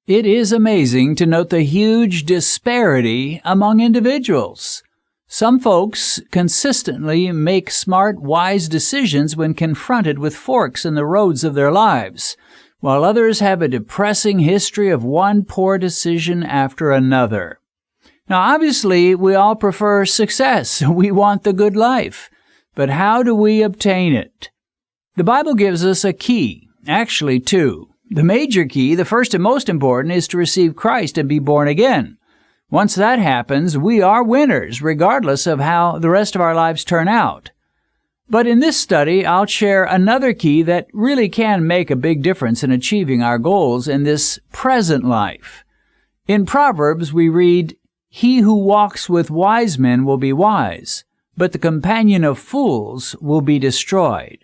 It is amazing to note the huge disparity among individuals. Some folks consistently make smart, wise decisions when confronted with forks in the roads of their lives, while others have a depressing history of one poor decision after another. Now, obviously, we all prefer success. We want the good life. But how do we obtain it? The Bible gives us a key, actually two. The major key, the first and most important, is to receive Christ and be born again. Once that happens, we are winners, regardless of how the rest of our lives turn out. But in this study, I'll share another key that really can make a big difference in achieving our goals in this present life. In Proverbs, we read, "He who walks with wise men will be wise, but the companion of fools will be destroyed."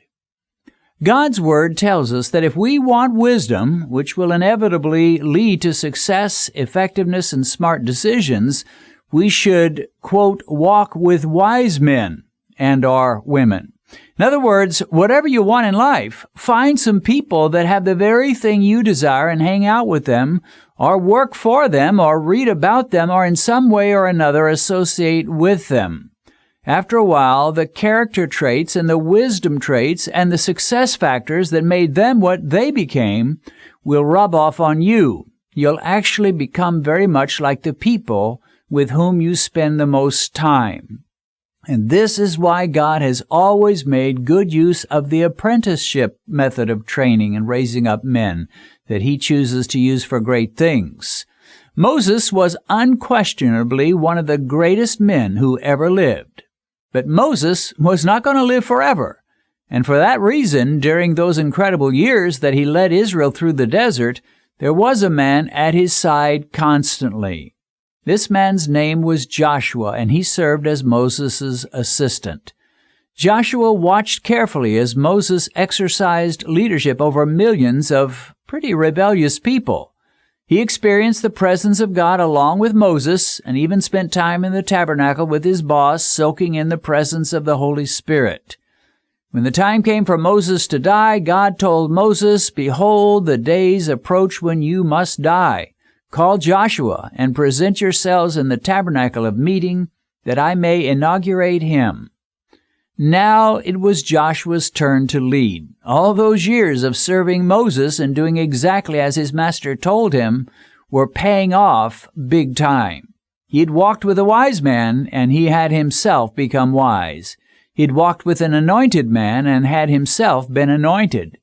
God's Word tells us that if we want wisdom, which will inevitably lead to success, effectiveness, and smart decisions, we should, quote, walk with wise men and/or women. In other words, whatever you want in life, find some people that have the very thing you desire and hang out with them, or work for them, or read about them, or in some way or another associate with them. After a while, the character traits and the wisdom traits and the success factors that made them what they became will rub off on you. You'll actually become very much like the people with whom you spend the most time. And this is why God has always made good use of the apprenticeship method of training and raising up men that He chooses to use for great things. Moses was unquestionably one of the greatest men who ever lived. But Moses was not going to live forever. And for that reason, during those incredible years that he led Israel through the desert, there was a man at his side constantly. This man's name was Joshua, and he served as Moses' assistant. Joshua watched carefully as Moses exercised leadership over millions of pretty rebellious people. He experienced the presence of God along with Moses and even spent time in the tabernacle with his boss, soaking in the presence of the Holy Spirit. When the time came for Moses to die, God told Moses, "Behold, the days approach when you must die. Call Joshua and present yourselves in the tabernacle of meeting, that I may inaugurate him." Now it was Joshua's turn to lead. All those years of serving Moses and doing exactly as his master told him were paying off big time. He'd walked with a wise man, and he had himself become wise. He'd walked with an anointed man and had himself been anointed.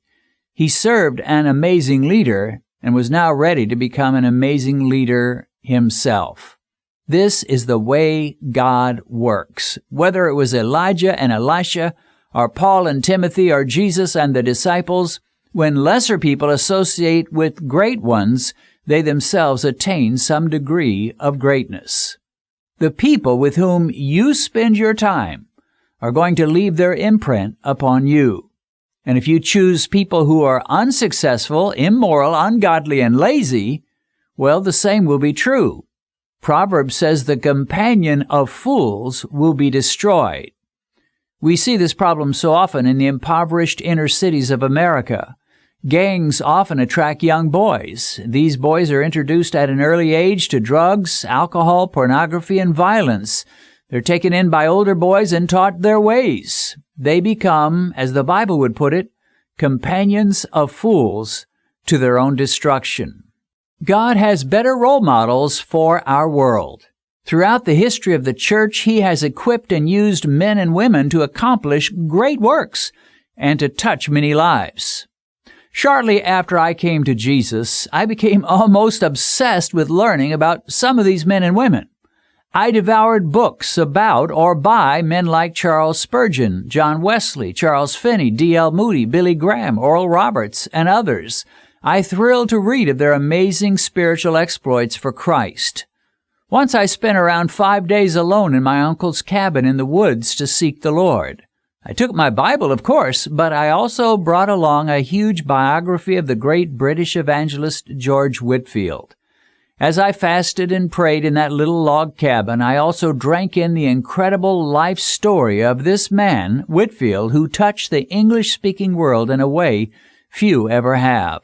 He served an amazing leader and was now ready to become an amazing leader himself. This is the way God works. Whether it was Elijah and Elisha, or Paul and Timothy, or Jesus and the disciples, when lesser people associate with great ones, they themselves attain some degree of greatness. The people with whom you spend your time are going to leave their imprint upon you. And if you choose people who are unsuccessful, immoral, ungodly, and lazy, well, the same will be true. Proverbs says the companion of fools will be destroyed. We see this problem so often in the impoverished inner cities of America. Gangs often attract young boys. These boys are introduced at an early age to drugs, alcohol, pornography, and violence. They're taken in by older boys and taught their ways. They become, as the Bible would put it, companions of fools to their own destruction. God has better role models for our world. Throughout the history of the church, He has equipped and used men and women to accomplish great works and to touch many lives. Shortly after I came to Jesus, I became almost obsessed with learning about some of these men and women. I devoured books about or by men like Charles Spurgeon, John Wesley, Charles Finney, D.L. Moody, Billy Graham, Oral Roberts, and others. I thrilled to read of their amazing spiritual exploits for Christ. Once I spent around 5 days alone in my uncle's cabin in the woods to seek the Lord. I took my Bible, of course, but I also brought along a huge biography of the great British evangelist George Whitefield. As I fasted and prayed in that little log cabin, I also drank in the incredible life story of this man, Whitefield, who touched the English-speaking world in a way few ever have.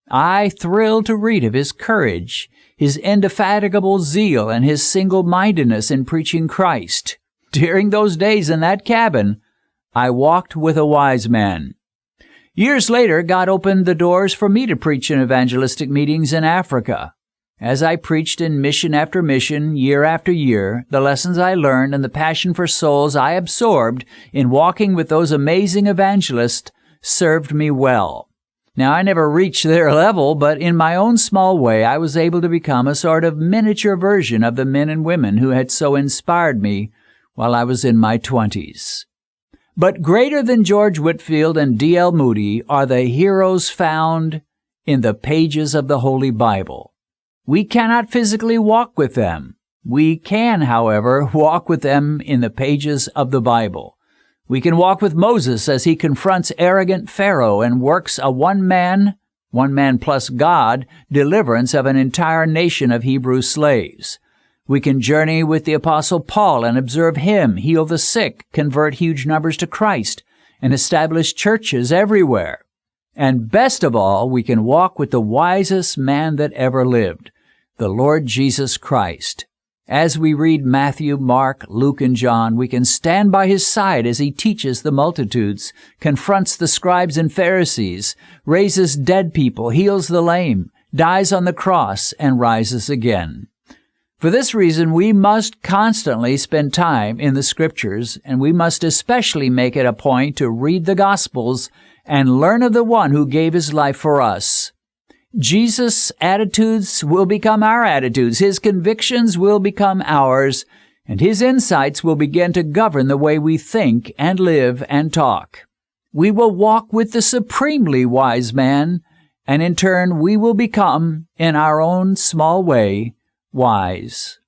I thrill to read of his courage, his indefatigable zeal, and his single-mindedness in preaching Christ. During those days in that cabin, I walked with a wise man. Years later, God opened the doors for me to preach in evangelistic meetings in Africa. As I preached in mission after mission, year after year, the lessons I learned and the passion for souls I absorbed in walking with those amazing evangelists served me well. Now, I never reached their level, but in my own small way, I was able to become a sort of miniature version of the men and women who had so inspired me while I was in my 20s. But greater than George Whitefield and D.L. Moody are the heroes found in the pages of the Holy Bible. We cannot physically walk with them. We can, however, walk with them in the pages of the Bible. We can walk with Moses as he confronts arrogant Pharaoh and works a one man plus God, deliverance of an entire nation of Hebrew slaves. We can journey with the Apostle Paul and observe him heal the sick, convert huge numbers to Christ, and establish churches everywhere. And best of all, we can walk with the wisest man that ever lived, the Lord Jesus Christ. As we read Matthew, Mark, Luke, and John, we can stand by his side as he teaches the multitudes, confronts the scribes and Pharisees, raises dead people, heals the lame, dies on the cross, and rises again. For this reason, we must constantly spend time in the Scriptures, and we must especially make it a point to read the Gospels and learn of the one who gave his life for us. Jesus' attitudes will become our attitudes, his convictions will become ours, and his insights will begin to govern the way we think and live and talk. We will walk with the supremely wise man, and in turn we will become, in our own small way, wise.